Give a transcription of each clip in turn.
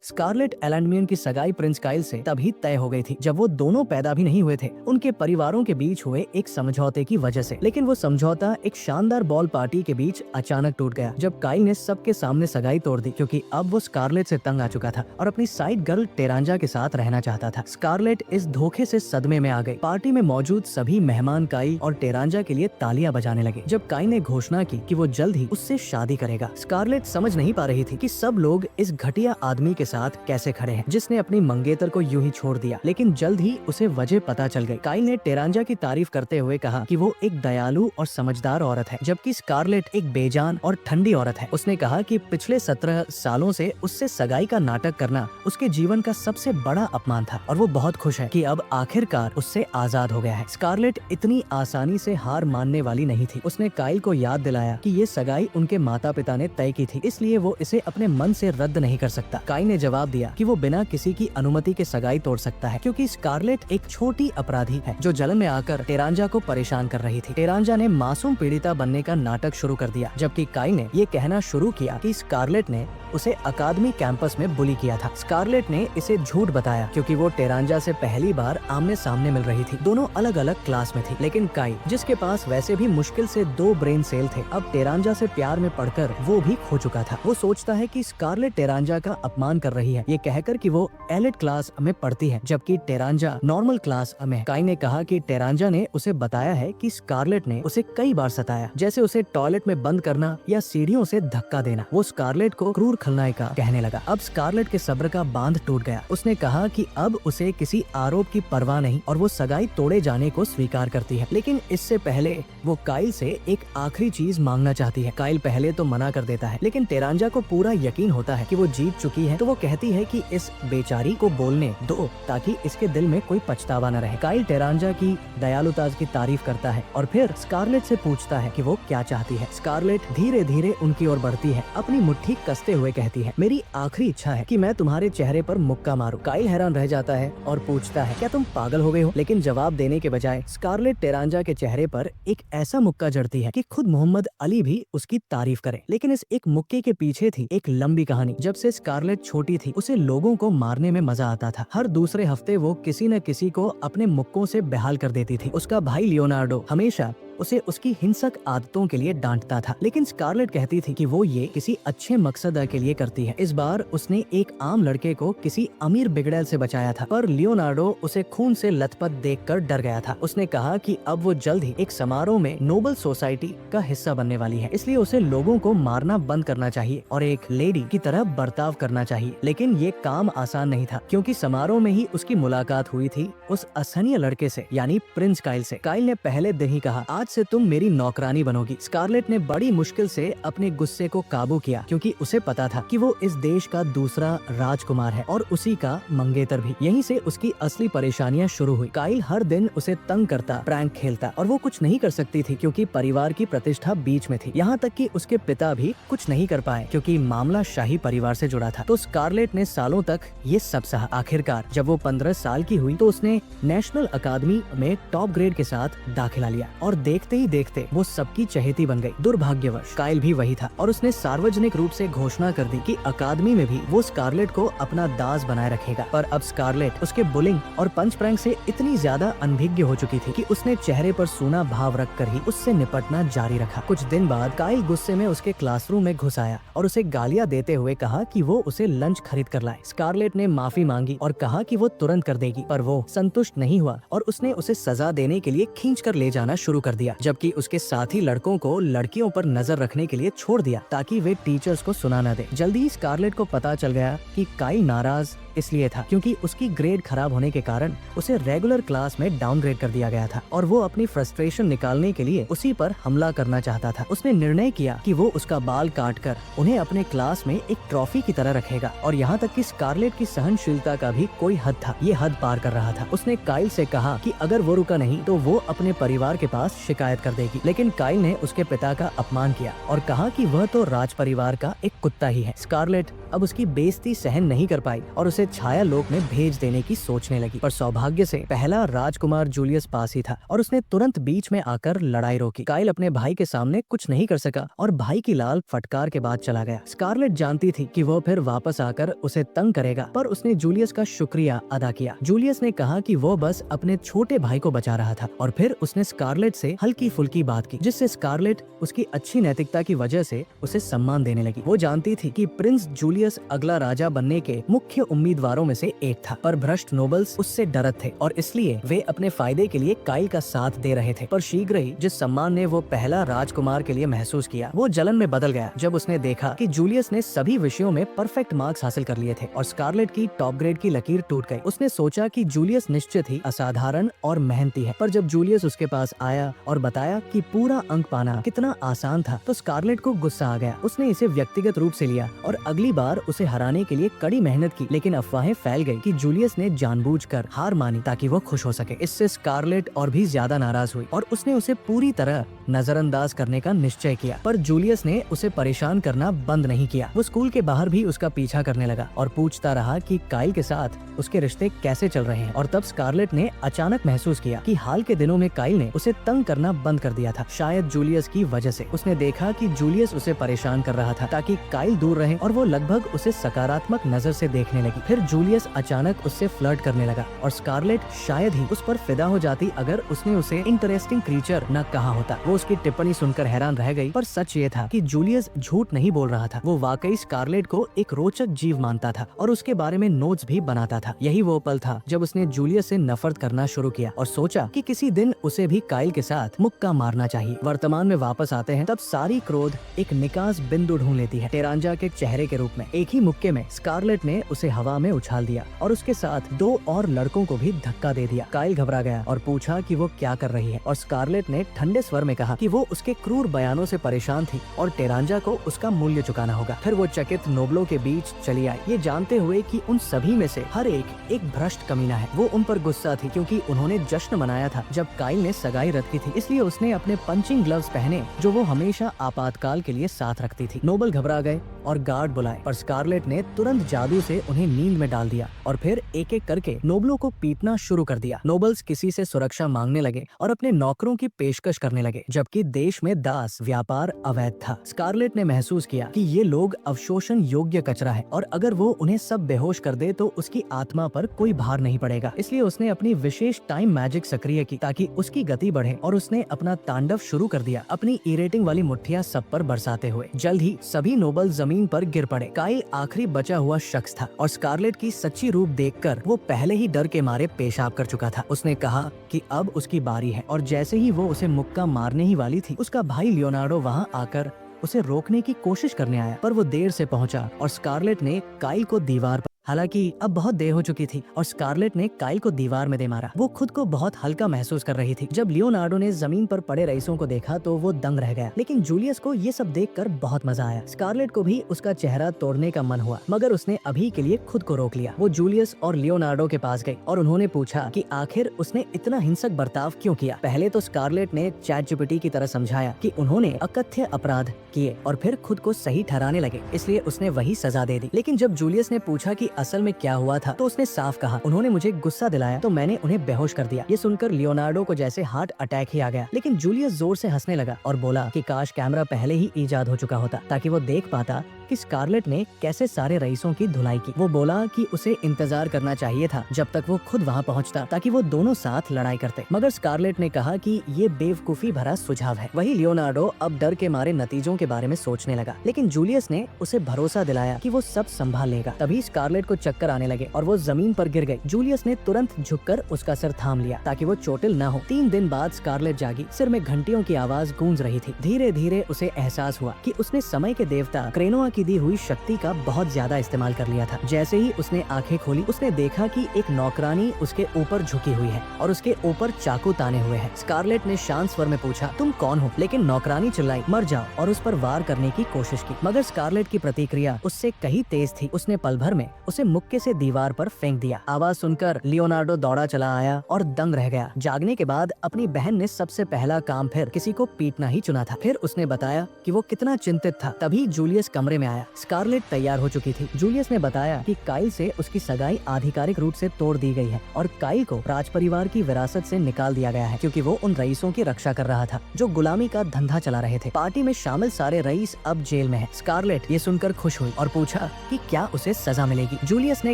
Scarlett एलैंडमियन की सगाई Prince Kyle से तभी तय हो गई थी जब वो दोनों पैदा भी नहीं हुए थे, उनके परिवारों के बीच हुए एक समझौते की वजह से। लेकिन वो समझौता एक शानदार बॉल पार्टी के बीच अचानक टूट गया जब काइल ने सबके सामने सगाई तोड़ दी, क्योंकि अब वो स्कारलेट से तंग आ चुका था और अपनी साइड गर्ल टेरांजा के साथ रहना चाहता था। स्कारलेट इस धोखे से सदमे में आ गई। पार्टी में मौजूद सभी मेहमान काइल और टेरांजा के लिए तालियां बजाने लगे जब काइल ने घोषणा की कि वो जल्द ही उससे शादी करेगा। स्कारलेट समझ नहीं पा रही थी कि सब लोग इस घटिया आदमी के साथ कैसे खड़े हैं जिसने अपनी मंगेतर को यूं ही छोड़ दिया। लेकिन जल्द ही उसे वजह पता चल गई। काइल ने टेरांजा की तारीफ करते हुए कहा कि वो एक दयालु और समझदार औरत है, जबकि स्कारलेट एक बेजान और ठंडी औरत है। उसने कहा कि पिछले 17 सालों से उससे सगाई का नाटक करना उसके जीवन का सबसे बड़ा अपमान था और वो बहुत खुश है कि अब आखिरकार उससे आजाद हो गया है। स्कारलेट इतनी आसानी से हार मानने वाली नहीं थी। उसने काइल को याद दिलाया कि ये सगाई उनके माता पिता ने तय की थी, इसलिए वो इसे अपने मन से रद्द नहीं कर सकता। काइल ने जवाब दिया कि वो बिना किसी की अनुमति के सगाई तोड़ सकता है, क्योंकि स्कारलेट एक छोटी अपराधी है जो जलन में आकर टेरांजा को परेशान कर रही थी। टेरांजा ने मासूम पीड़िता बनने का नाटक शुरू कर दिया, जबकि काइल ने ये कहना शुरू किया कि स्कारलेट ने उसे अकादमी कैंपस में बुली किया था। स्कारलेट ने इसे झूठ बताया क्योंकि वो टेरांजा से पहली बार आमने सामने मिल रही थी। दोनों अलग अलग क्लास में थी, लेकिन काइल, जिसके पास वैसे भी मुश्किल से 2 ब्रेन सेल थे, अब टेरांजा से प्यार में पड़कर वो भी खो चुका था। वो सोचता है कि स्कारलेट टेरांजा का अपमान कर रही है, ये कहकर कि वो एलिट क्लास में पढ़ती है जबकि टेरांजा नॉर्मल क्लास में। काइल ने कहा कि टेरांजा ने उसे बताया है कि स्कारलेट ने उसे कई बार सताया, जैसे उसे टॉयलेट में बंद करना या सीढ़ियों से धक्का देना। वो स्कारलेट को क्रूर खलनायिका कहने लगा। अब स्कारलेट के सब्र का बांध टूट गया। उसने कहा कि अब उसे किसी आरोप की परवाह नहीं और वो सगाई तोड़े जाने को स्वीकार करती है। लेकिन इससे पहले वो काइल से एक आखिरी चीज मांगना चाहती है। काइल पहले तो मना कर देता है, लेकिन टेरांजा को पूरा यकीन होता है कि वो जीत चुकी है, तो वो कहती है कि इस बेचारी को बोलने दो ताकि इसके दिल में कोई पछतावा न रहे। काइल टेरांजा की दयालुता की तारीफ करता है और फिर स्कारलेट से पूछता है कि वो क्या चाहती है। स्कारलेट धीरे धीरे उनकी ओर बढ़ती है, अपनी मुट्ठी कसते हुए कहती है, मेरी आखिरी इच्छा है कि मैं तुम्हारे चेहरे पर मुक्का मारूं। काइल हैरान रह जाता है और पूछता है, क्या तुम पागल हो गए हो? लेकिन जवाब देने के बजाय स्कारलेट टेरांजा के चेहरे पर एक ऐसा मुक्का जड़ती है कि खुद मोहम्मद अली भी उसकी तारीफ करे। लेकिन इस एक मुक्के के पीछे थी एक लंबी कहानी। जब से स्कारलेट छोटी थी, उसे लोगों को मारने में मजा आता था। हर दूसरे हफ्ते वो किसी न किसी को अपने मुक्कों से बेहाल कर देती थी। उसका भाई लियोनार्डो हमेशा उसे उसकी हिंसक आदतों के लिए डांटता था, लेकिन स्कारलेट कहती थी कि वो ये किसी अच्छे मकसद के लिए करती है। इस बार उसने एक आम लड़के को किसी अमीर बिगड़ैल से बचाया था, पर लियोनार्डो उसे खून से लथपथ देखकर डर गया था। उसने कहा कि अब वो जल्द ही एक समारोह में नोबल सोसाइटी का हिस्सा बनने वाली है, इसलिए उसे लोगों को मारना बंद करना चाहिए और एक लेडी की तरह बर्ताव करना चाहिए। लेकिन ये काम आसान नहीं था, क्योंकि समारोह में ही उसकी मुलाकात हुई थी उस असहनीय लड़के से, यानी प्रिंस काइल से। काइल ने पहले दिन ही कहा, आज से तुम मेरी नौकरानी बनोगी। स्कारलेट ने बड़ी मुश्किल से अपने गुस्से को काबू किया, क्योंकि उसे पता था कि वो इस देश का दूसरा राजकुमार है और उसी का मंगेतर भी। यहीं से उसकी असली परेशानियां शुरू हुई। काइल हर दिन उसे तंग करता, प्रैंक खेलता और वो कुछ नहीं कर सकती थी क्योंकि परिवार की प्रतिष्ठा बीच में थी। यहाँ तक कि उसके पिता भी कुछ नहीं कर पाए क्योंकि मामला शाही परिवार से जुड़ा था। तो स्कारलेट ने सालों तक ये सब सहा। आखिरकार जब वो 15 साल की हुई तो उसने नेशनल अकादमी में टॉप ग्रेड के साथ दाखिला लिया और देखते ही देखते वो सबकी चहेती बन गई। दुर्भाग्यवश काइल भी वही था और उसने सार्वजनिक रूप से घोषणा कर दी कि अकादमी में भी वो स्कारलेट को अपना दास बनाए रखेगा। पर अब स्कारलेट उसके बुलिंग और पंच प्रैंक से इतनी ज्यादा अनभिज्ञ हो चुकी थी कि उसने चेहरे पर सूना भाव रखकर ही उससे निपटना जारी रखा। कुछ दिन बाद काइल गुस्से में उसके क्लासरूम में घुस आया और उसे गालियां देते हुए कहा कि वो उसे लंच खरीद कर लाए। स्कारलेट ने माफी मांगी और कहा कि वो तुरंत कर देगी, पर वो संतुष्ट नहीं हुआ और उसने उसे सजा देने के लिए खींच कर ले जाना शुरू कर दिया, जबकि उसके साथी लड़कों को लड़कियों पर नजर रखने के लिए छोड़ दिया ताकि वे टीचर्स को सुना न दे। जल्दी ही स्कारलेट को पता चल गया कि काइल नाराज इसलिए था क्योंकि उसकी ग्रेड खराब होने के कारण उसे रेगुलर क्लास में डाउनग्रेड कर दिया गया था और वो अपनी फ्रस्ट्रेशन निकालने के लिए उसी पर हमला करना चाहता था। उसने निर्णय किया कि वो उसका बाल काटकर उन्हें अपने क्लास में एक ट्रॉफी की तरह रखेगा और यहाँ तक कि स्कारलेट की सहनशीलता का भी कोई हद था, ये हद पार कर रहा था। उसने काइल से कहा कि अगर वो रुका नहीं तो वो अपने परिवार के पास शिकायत कर देगी। लेकिन काइल ने उसके पिता का अपमान किया और कहा कि वह तो राज परिवार का एक कुत्ता ही है। स्कारलेट अब उसकी बेइज्जती सहन नहीं कर पाई और उसे छाया लोक में भेज देने की सोचने लगी। पर सौभाग्य से पहला राजकुमार जूलियस पास ही था और उसने तुरंत बीच में आकर लड़ाई रोकी। काइल अपने भाई के सामने कुछ नहीं कर सका और भाई की लाल फटकार के बाद चला गया। स्कारलेट जानती थी कि वो फिर वापस आकर उसे तंग करेगा, पर उसने जूलियस का शुक्रिया अदा किया। जूलियस ने कहा कि वो बस अपने छोटे भाई को बचा रहा था और फिर उसने स्कारलेट से हल्की फुल्की बात की, जिससे स्कारलेट उसकी अच्छी नैतिकता की वजह से उसे सम्मान देने लगी। वो जानती थी कि प्रिंस जूलियस अगला राजा बनने के मुख्य उम्मीदवारों में से एक था, पर भ्रष्ट नोबल्स उससे डरत थे और इसलिए वे अपने फायदे के लिए काइल का साथ दे रहे थे। पर शीघ्र ही जिस सम्मान ने वो पहला राजकुमार के लिए महसूस किया, वो जलन में बदल गया जब उसने देखा कि जूलियस ने सभी विषयों में परफेक्ट मार्क्स हासिल कर लिए थे और स्कारलेट की टॉप ग्रेड की लकीर टूट गई। उसने सोचा कि जूलियस निश्चित ही असाधारण और मेहनती है, पर जब जूलियस उसके पास आया और बताया कि पूरा अंक पाना कितना आसान था, तो स्कारलेट को गुस्सा आ गया। उसने इसे व्यक्तिगत रूप से लिया और अगली बार उसे हराने के लिए कड़ी मेहनत की, लेकिन अफवाहें फैल गई कि जूलियस ने जानबूझकर हार मानी ताकि वो खुश हो सके। इससे स्कारलेट और भी ज्यादा नाराज हुई और उसने उसे पूरी तरह नजरअंदाज करने का निश्चय किया। पर जूलियस ने उसे परेशान करना बंद नहीं किया। वो स्कूल के बाहर भी उसका पीछा करने लगा और पूछता रहा कि काइल के साथ उसके रिश्ते कैसे चल रहे हैं। और तब स्कारलेट ने अचानक महसूस किया कि हाल के दिनों में काइल ने उसे तंग करना बंद कर दिया था, शायद जूलियस की वजह से। उसने देखा कि जूलियस उसे परेशान कर रहा था ताकि काइल दूर रहे और वो लगभग उसे सकारात्मक नजर से देखने लगी। फिर जूलियस अचानक उससे फ्लर्ट करने लगा और स्कारलेट शायद ही उस पर फिदा हो जाती अगर उसने उसे इंटरेस्टिंग क्रीचर न कहा होता। वो उसकी टिप्पणी सुनकर हैरान रह गई, पर सच ये था कि जूलियस झूठ नहीं बोल रहा था। वो वाकई स्कारलेट को एक रोचक जीव मानता था और उसके बारे में नोट्स भी बनाता था। यही वो पल था जब उसने जूलियस से नफरत करना शुरू किया और सोचा कि किसी दिन उसे भी काइल के साथ मुक्का मारना चाहिए। वर्तमान में वापस आते हैं, तब सारी क्रोध एक निकास बिंदु ढूंढ लेती है, टेरांजा के चेहरे के रूप में। एक ही मुक्के में स्कारलेट ने उसे हवा में उछाल दिया और उसके साथ 2 और लड़कों को भी धक्का दे दिया। काइल घबरा गया और पूछा कि वो क्या कर रही है और स्कारलेट ने ठंडे स्वर में कहा कि वो उसके क्रूर बयानों से परेशान थी और टेरांजा को उसका मूल्य चुकाना होगा। फिर वो चकित नोबलों के बीच चली आई, ये जानते हुए कि उन सभी में से हर एक भ्रष्ट कमीना है। वो उन पर गुस्सा थी क्योंकि उन्होंने जश्न मनाया था जब काइल ने सगाई रखी थी, इसलिए उसने अपने पंचिंग ग्लव्स पहने जो वो हमेशा आपातकाल के लिए साथ रखती थी। नोबल घबरा गए और गार्ड बुलाए, पर स्कारलेट ने तुरंत जादू से उन्हें नींद में डाल दिया और फिर एक एक करके नोबलों को पीटना शुरू कर दिया। नोबल्स किसी से सुरक्षा मांगने लगे और अपने नौकरों की पेशकश करने लगे, जबकि देश में दास व्यापार अवैध था। स्कारलेट ने महसूस किया कि ये लोग अवशोषण योग्य कचरा है और अगर वो उन्हें सब बेहोश कर दे तो उसकी आत्मा पर कोई भार नहीं पड़ेगा। इसलिए उसने अपनी विशेष टाइम मैजिक सक्रिय की ताकि उसकी गति बढ़े और उसने अपना तांडव शुरू कर दिया, अपनी इरेटिंग वाली मुट्ठियां सब पर बरसाते हुए। जल्द ही सभी नोबल जमीन पर गिर पड़े। काइल आखिरी बचा हुआ शख्स था और स्कारलेट की सच्ची रूप देखकर वो पहले ही डर के मारे पेशाब कर चुका था। उसने कहा कि अब उसकी बारी है और जैसे ही वो उसे मुक्का मारने ही वाली थी, उसका भाई लियोनार्डो वहाँ आकर उसे रोकने की कोशिश करने आया, पर वो देर से पहुंचा और स्कारलेट ने काइल को दीवार पर, हालांकि अब बहुत देर हो चुकी थी और स्कारलेट ने काइल को दीवार में दे मारा। वो खुद को बहुत हल्का महसूस कर रही थी। जब लियोनार्डो ने जमीन पर पड़े रईसों को देखा तो वो दंग रह गया, लेकिन जूलियस को ये सब देखकर बहुत मजा आया। स्कारलेट को भी उसका चेहरा तोड़ने का मन हुआ, मगर उसने अभी के लिए खुद को रोक लिया। वो जूलियस और लियोनार्डो के पास गई और उन्होंने पूछा कि आखिर उसने इतना हिंसक बर्ताव क्यों किया। पहले तो स्कारलेट ने चैटजीपीटी की तरह समझाया कि उन्होंने अकथ्य अपराध किए और फिर खुद को सही ठहराने लगे, इसलिए उसने वही सजा दे दी। लेकिन जब जूलियस ने पूछा कि असल में क्या हुआ था, तो उसने साफ कहा, उन्होंने मुझे गुस्सा दिलाया तो मैंने उन्हें बेहोश कर दिया। ये सुनकर लियोनार्डो को जैसे हार्ट अटैक ही आ गया, लेकिन जूलियस जोर से हंसने लगा और बोला कि काश कैमरा पहले ही ईजाद हो चुका होता ताकि वो देख पाता कि स्कारलेट ने कैसे सारे रईसों की धुलाई की। वो बोला कि उसे इंतजार करना चाहिए था जब तक वो खुद वहाँ पहुँचता ताकि वो दोनों साथ लड़ाई करते, मगर स्कारलेट ने कहा कि ये बेवकूफी भरा सुझाव है। वही लियोनार्डो अब डर के मारे नतीजों के बारे में सोचने लगा, लेकिन जूलियस ने उसे भरोसा दिलाया कि वो सब संभाल लेगा। तभी स्कारलेट को चक्कर आने लगे और वो जमीन पर गिर गई। जूलियस ने तुरंत झुककर उसका सिर थाम लिया ताकि वो चोटिल न हो। 3 दिन बाद स्कारलेट जागी, सिर में घंटियों की आवाज गूंज रही थी। धीरे धीरे उसे एहसास हुआ कि उसने समय के देवता क्रेनोआ की दी हुई शक्ति का बहुत ज्यादा इस्तेमाल कर लिया था। जैसे ही उसने आंखें खोली, उसने देखा कि एक नौकरानी उसके ऊपर झुकी हुई है और उसके ऊपर चाकू ताने हुए है। स्कारलेट ने शांत स्वर में पूछा, तुम कौन हो? लेकिन नौकरानी चिल्लाई, मर जाओ, और उस पर वार करने की कोशिश की, मगर स्कारलेट की प्रतिक्रिया उससे कहीं तेज थी। उसने पल भर में उसे मुक्के से दीवार पर फेंक दिया। आवाज सुनकर लियोनार्डो दौड़ा चला आया और दंग रह गया। जागने के बाद अपनी बहन ने सबसे पहला काम फिर किसी को पीटना ही चुना था। फिर उसने बताया कि वो कितना चिंतित था। तभी जूलियस कमरे में आया। स्कारलेट तैयार हो चुकी थी। जूलियस ने बताया कि काइल से उसकी सगाई आधिकारिक रूप से तोड़ दी गई है और काइल को राजपरिवार की विरासत से निकाल दिया गया है, क्योंकि वो उन रईसों की रक्षा कर रहा था जो गुलामी का धंधा चला रहे थे। पार्टी में शामिल सारे रईस अब जेल में हैं। स्कारलेट ये सुनकर खुश हुई और पूछा कि क्या उसे सजा मिलेगी। जूलियस ने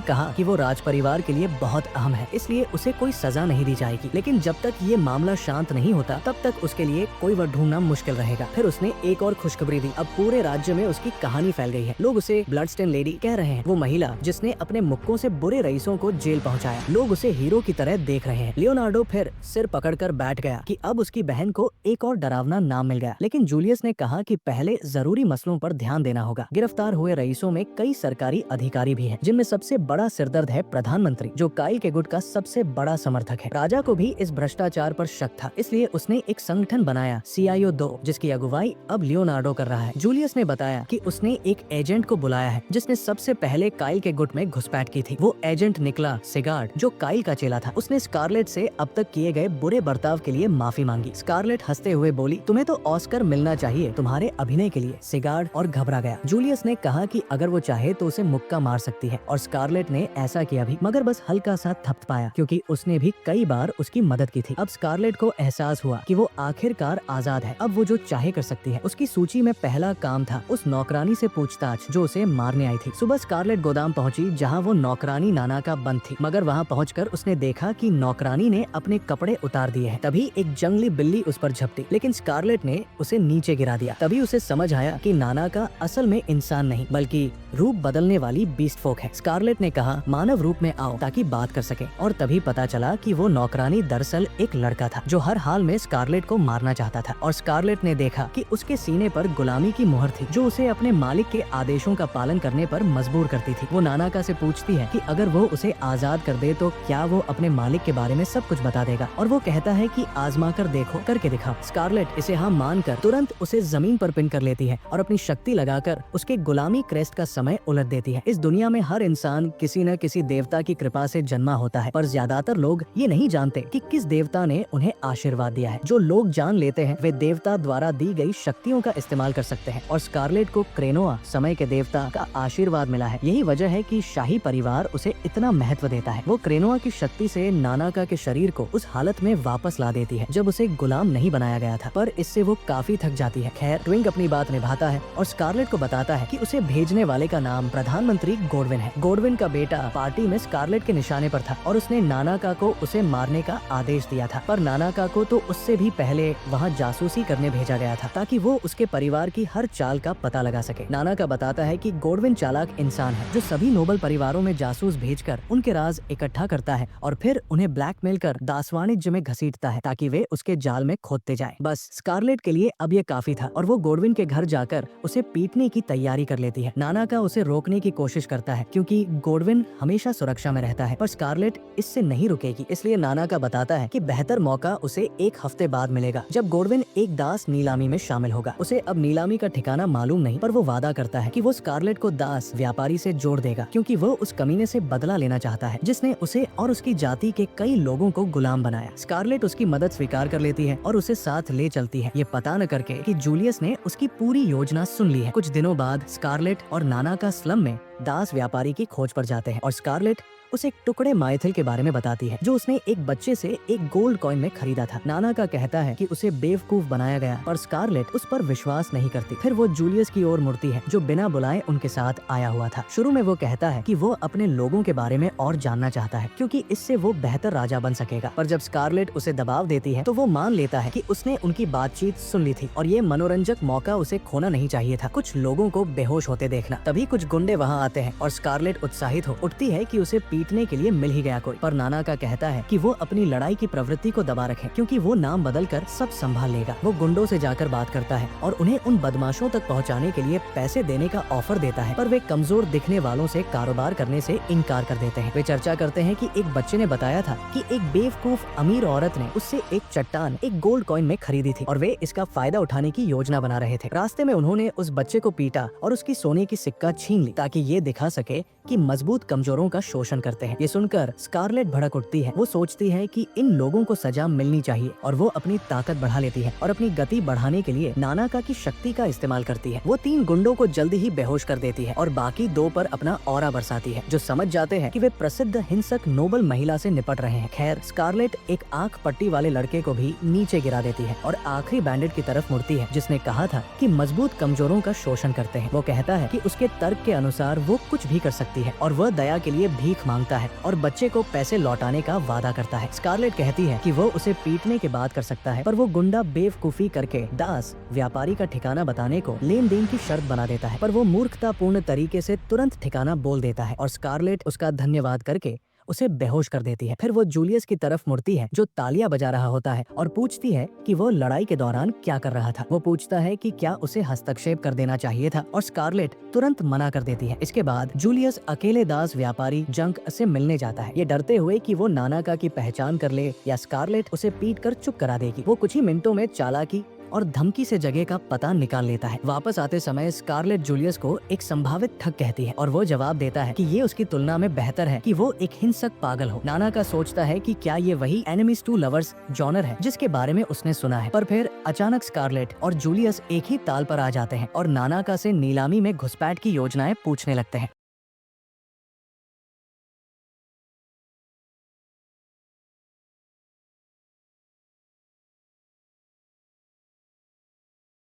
कहा कि वो राजपरिवार के लिए बहुत अहम है, इसलिए उसे कोई सजा नहीं दी जाएगी, लेकिन जब तक ये मामला शांत नहीं होता तब तक उसके लिए कोई वह ढूंढना मुश्किल रहेगा। फिर उसने एक और खुशखबरी दी। अब पूरे राज्य में उसकी कहानी फैल गई है। लोग उसे ब्लडस्टेन लेडी कह रहे हैं। वो महिला जिसने अपने मुक्कों से बुरे रईसों को जेल पहुंचाया। लोग उसे हीरो की तरह देख रहे हैं। लियोनार्डो फिर सिर पकड़कर बैठ गया कि अब उसकी बहन को एक और डरावना नाम मिल गया। लेकिन जूलियस ने कहा कि पहले जरूरी मसलों पर ध्यान देना होगा। गिरफ्तार हुए रईसों में कई सरकारी अधिकारी भी हैं, जिनमें सबसे बड़ा सिरदर्द है प्रधानमंत्री, जो काइल के गुट का सबसे बड़ा समर्थक है। राजा को भी इस भ्रष्टाचार पर शक था, इसलिए उसने एक संगठन बनाया CIO 2, जिसकी अगुवाई अब लियोनार्डो कर रहा है। जूलियस ने बताया कि उसने एक एजेंट को बुलाया है जिसने सबसे पहले काइल के गुट में घुसपैठ की थी। वो एजेंट निकला सिगार्ड, जो काइल का चेला था। उसने स्कारलेट से अब तक किए गए बुरे बर्ताव के लिए माफी मांगी। स्कारलेट हंसते हुए बोली, तुम्हें तो ऑस्कर मिलना चाहिए तुम्हारे अभिनय के लिए। सिगार्ड और घबरा गया। जूलियस ने कहा कि अगर वो चाहे तो उसे मुक्का मार सकती है, और स्कारलेट ने ऐसा किया भी, मगर बस हल्का सा थपथपाया, क्योंकि उसने भी कई बार उसकी मदद की थी। अब स्कारलेट को एहसास हुआ कि वो आखिरकार आजाद है। अब वो जो चाहे कर सकती है। उसकी सूची में पहला काम था उस नौकरानी से पूछताछ जो उसे मारने आई थी। सुबह स्कारलेट गोदाम पहुंची, जहां वो नौकरानी नाना का बंद थी, मगर वहां पहुंचकर उसने देखा कि नौकरानी ने अपने कपड़े उतार दिए हैं। तभी एक जंगली बिल्ली उस पर झपटी, लेकिन स्कारलेट ने उसे नीचे गिरा दिया। तभी उसे समझ आया कि नाना का असल में इंसान नहीं बल्कि रूप बदलने वाली बीस्ट फोक है। स्कारलेट ने कहा, मानव रूप में आओ ताकि बात कर सके, और तभी पता चला कि वो नौकरानी दरअसल एक लड़का था जो हर हाल में स्कारलेट को मारना चाहता था। और स्कारलेट ने देखा कि उसके सीने पर गुलामी की मुहर थी, जो उसे अपने मालिक के आदेशों का पालन करने पर मजबूर करती थी। वो नानाका से पूछती है कि अगर वो उसे आजाद कर दे तो क्या वो अपने मालिक के बारे में सब कुछ बता देगा, और वो कहता है कि आजमा कर देखो, करके दिखाओ। स्कारलेट इसे हाँ मानकर तुरंत उसे जमीन पर पिन कर लेती है और अपनी शक्ति लगाकर उसके गुलामी क्रेस्ट का समय उलट देती है। इस दुनिया में हर इंसान किसी न किसी देवता की कृपा से जन्मा होता है, पर ज्यादातर लोग ये नहीं जानते कि किस देवता ने उन्हें आशीर्वाद दिया है। जो लोग जान लेते हैं वे देवता द्वारा दी गई शक्तियों का इस्तेमाल कर सकते हैं, और स्कारलेट को क्रेनोआ समय के देवता का आशीर्वाद मिला है। यही वजह है कि शाही परिवार उसे इतना महत्व देता है। वो क्रेनोआ की शक्ति से नानाका के शरीर को उस हालत में वापस ला देती है जब उसे गुलाम नहीं बनाया गया था, पर इससे वो काफी थक जाती है। खैर, ट्विंक अपनी बात निभाता है और स्कारलेट को बताता है कि उसे भेजने वाले का नाम प्रधानमंत्री गोडविन है। गोडविन का बेटा पार्टी में स्कारलेट के निशाने पर था और उसने नानाका को उसे मारने का आदेश दिया था, पर नानाका को तो उससे भी पहले वहाँ जासूसी करने भेजा गया था ताकि वो उसके परिवार की हर चाल का पता लगा सके। नानाका बताता है कि गोडविन चालाक इंसान है जो सभी नोबल परिवारों में जासूस भेजकर उनके राज इकट्ठा करता है और फिर उन्हें ब्लैकमेल कर दास वाणिज्य में घसीटता है ताकि वे उसके जाल में खोदते जाएं। बस स्कारलेट के लिए अब ये काफी था और वो गोडविन के घर जाकर उसे पीटने की तैयारी कर लेती है। नानाका उसे रोकने की कोशिश करता है क्योंकि गोडविन हमेशा सुरक्षा में रहता है, पर स्कारलेट इससे नहीं रुकेगी। इसलिए नानाका बताता है कि बेहतर मौका उसे एक हफ्ते बाद मिलेगा जब गोडविन एक दास नीलामी में शामिल होगा। उसे अब नीलामी का ठिकाना मालूम नहीं, पर वो वादा करता है कि वो स्कारलेट को दास व्यापारी से जोड़ देगा क्योंकि वो उस कमीने से बदला लेना चाहता है जिसने उसे और उसकी जाति के कई लोगों को गुलाम बनाया। स्कारलेट उसकी मदद स्वीकार कर लेती है और उसे साथ ले चलती है, ये पता न करके कि जूलियस ने उसकी पूरी योजना सुन ली है। कुछ दिनों बाद स्कारलेट और नानाका स्लम में दास व्यापारी की खोज पर जाते हैं और स्कारलेट उसे एक टुकड़े माइथिल के बारे में बताती है जो उसने एक बच्चे से एक गोल्ड कॉइन में खरीदा था। नानाका कहता है कि उसे बेवकूफ बनाया गया, पर स्कारलेट उस पर विश्वास नहीं करती। फिर वो जूलियस की ओर मुड़ती है जो बिना बुलाए उनके साथ आया हुआ था। शुरू में वो कहता है कि वो अपने लोगों के बारे में और जानना चाहता है क्योंकि इससे वो बेहतर राजा बन सकेगा, पर जब स्कारलेट उसे दबाव देती है तो वो मान लेता है कि उसने उनकी बातचीत सुन ली थी और ये मनोरंजक मौका उसे खोना नहीं चाहिए था, कुछ लोगों को बेहोश होते देखना। तभी कुछ गुंडे वहाँ आते हैं और स्कारलेट उत्साहित हो उठती है कि उसे पीटने के लिए मिल ही गया कोई, पर नानाका कहता है कि वो अपनी लड़ाई की प्रवृत्ति को दबा रखे क्योंकि वो नाम बदलकर सब संभाल लेगा। वो गुंडों से जाकर बात करता है और उन्हें उन बदमाशों तक पहुंचाने के लिए पैसे देने का ऑफर देता है, पर वे कमजोर दिखने वालों से कारोबार करने से इनकार कर देते हैं। वे चर्चा करते हैं कि एक बच्चे ने बताया था कि एक बेवकूफ अमीर औरत ने उससे एक चट्टान एक गोल्ड कॉइन में खरीदी थी और वे इसका फायदा उठाने की योजना बना रहे थे। रास्ते में उन्होंने उस बच्चे को पीटा और उसकी सोने की सिक्का छीन ली ताकि ये दिखा सके कि मजबूत कमजोरों का शोषण करते हैं। ये सुनकर स्कारलेट भड़क उठती है। वो सोचती है कि इन लोगों को सजा मिलनी चाहिए और वो अपनी ताकत बढ़ा लेती है और अपनी गति बढ़ाने के लिए नानाका की शक्ति का इस्तेमाल करती है। वो 3 गुंडों को जल्दी ही बेहोश कर देती है और बाकी 2 पर अपना ऑरा बरसाती है, जो समझ जाते हैं कि वे प्रसिद्ध हिंसक नोबल महिला से निपट रहे हैं। खैर, स्कारलेट एक आंख पट्टी वाले लड़के को भी नीचे गिरा देती है और आखिरी बैंडेड की तरफ मुड़ती है, जिसने कहा था कि मजबूत कमजोरों का शोषण करते हैं। वो कहता है कि उसके तर्क के अनुसार वो कुछ भी कर सकती है और वह दया के लिए भीख मांगता है और बच्चे को पैसे लौटाने का वादा करता है। स्कारलेट कहती है कि वो उसे पीटने के बाद कर सकता है, पर वो गुंडा बेवकूफी करके दास व्यापारी का ठिकाना बताने को लेन देन की शर्त बना देता है, पर वो मूर्खतापूर्ण तरीके से तुरंत ठिकाना बोल देता है और स्कारलेट उसका धन्यवाद करके उसे बेहोश कर देती है। फिर वो जूलियस की तरफ मुड़ती है, जो तालियां बजा रहा होता है, और पूछती है कि वो लड़ाई के दौरान क्या कर रहा था। वो पूछता है कि क्या उसे हस्तक्षेप कर देना चाहिए था और स्कारलेट तुरंत मना कर देती है। इसके बाद जूलियस अकेले दास व्यापारी जंक से मिलने जाता है, ये डरते हुए कि वो नानाका की पहचान कर ले या स्कारलेट उसे पीट कर चुप करा देगी। वो कुछ ही मिनटों में चालाकी और धमकी से जगह का पता निकाल लेता है। वापस आते समय स्कारलेट जूलियस को एक संभावित ठग कहती है और वो जवाब देता है कि ये उसकी तुलना में बेहतर है कि वो एक हिंसक पागल हो। नानाका सोचता है कि क्या ये वही एनिमीज टू लवर्स जॉनर है जिसके बारे में उसने सुना है, पर फिर अचानक स्कारलेट और जूलियस एक ही ताल पर आ जाते हैं और नानाका से नीलामी में घुसपैठ की योजनाएं पूछने लगते हैं।